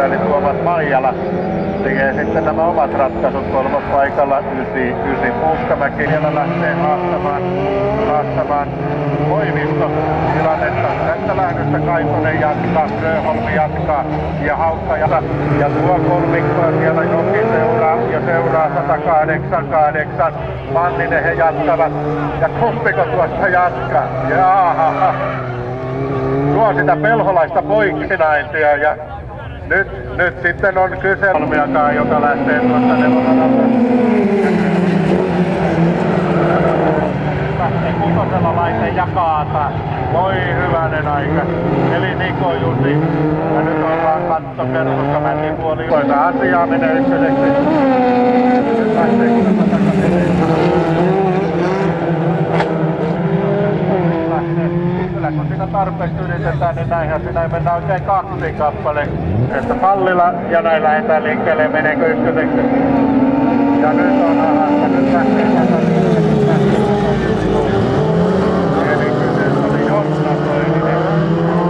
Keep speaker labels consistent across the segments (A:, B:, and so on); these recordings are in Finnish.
A: eli Tuomas Maijala tekee sitten nämä omat ratkaisut kolmospaikalla 9 Puuskamäki. Siellä lähtee haastamaan Koivisto tilannetta. Tästä lähdössä Kaitonen jatkaa, Grönholm jatkaa ja Haukka ja tuo kolmikkoa siellä Joki seuraa 108. Manninen he jatkavat. Ja kumpiko tuosta jatkaa? Jaaha. Tuo sitä pelholaista poikkinaintia ja nyt sitten on kyse Kolmiakaan, joka lähtee tuosta nelosadalta. Kutosella laite jakaata. Voi hyvänen aika. Eli Niko Jusi. Ja nyt ollaan kattokerrossa männipuoli. Toita asiaa menee ykköseksi. Nyt lähtee Kutosella kyllä kun siinä tarpeeksi yritetään, niin näinhän siinä ei mennä oikein 2 kappale. Että pallilla ja näin lähdetään liikkeelle, meneekö ykköseksi. Ja nyt on ahasta, nyt lähtee oli Jonna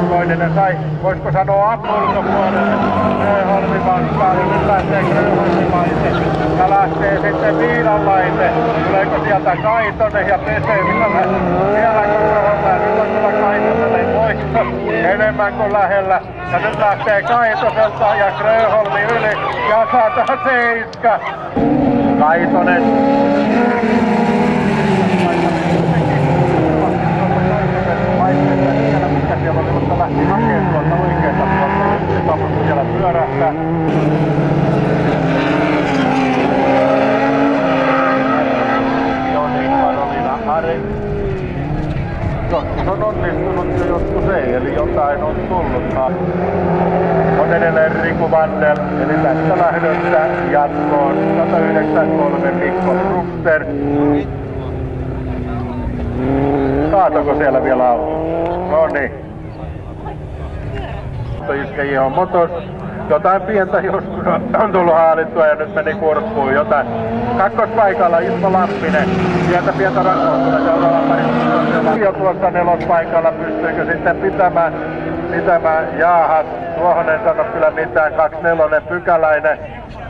A: Soininen sai, voisiko sanoa apulkopuolelle. Grönholmi vastaa ja nyt lähtee Grönholmilaite. Ja lähtee sitten Viilanlaite. Tuleeko sieltä Kaitonen ja pesee vielä Grönholmia. Nyt on kyllä Kaitoselle voitto enemmän kuin lähellä. Ja nyt lähtee Kaitoselta ja Grönholmi yli ja 107. Kaitonen. Mikä siellä oli, mutta lähti hakemaan tuolta oikeeta puolta. Siellä pyörähtää. Joni Karolina Ari. Joskus on onnistunut ja joskus ei, eli jotain on tullut. On edelleen Riku Vandel, eli tästä lähdöstä jatkoon 193 Mikko Brukster. Kaatoko siellä vielä auto? Noniin. Iskejä on motos. Jotain pientä joskus on tullut haalittua ja nyt meni kurkkuun jotain. Kakkospaikalla Ismo Lampinen. Sieltä pientä rakoutuna seuraava pari. Jo tuossa nelospaikalla pystyykö sitten pitämään jaahas. Tuohon en sano kyllä mitään. 24 Pykäläinen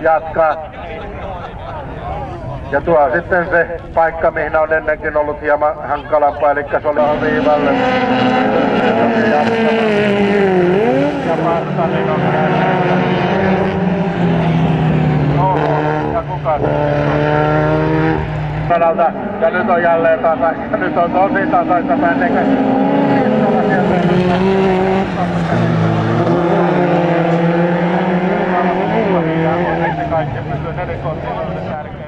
A: jatkaa. Ja tuo sitten se paikka, mihin on ennenkin ollut hieman hankalampaa, eli se oli viivalle. Ja Marttanin on käynyt. Oho, ja kuka se on? Ja nyt on jälleen tasaisin. Ja nyt on tosi tasaista männekä. Kaikki pysyy 4 tärkeä.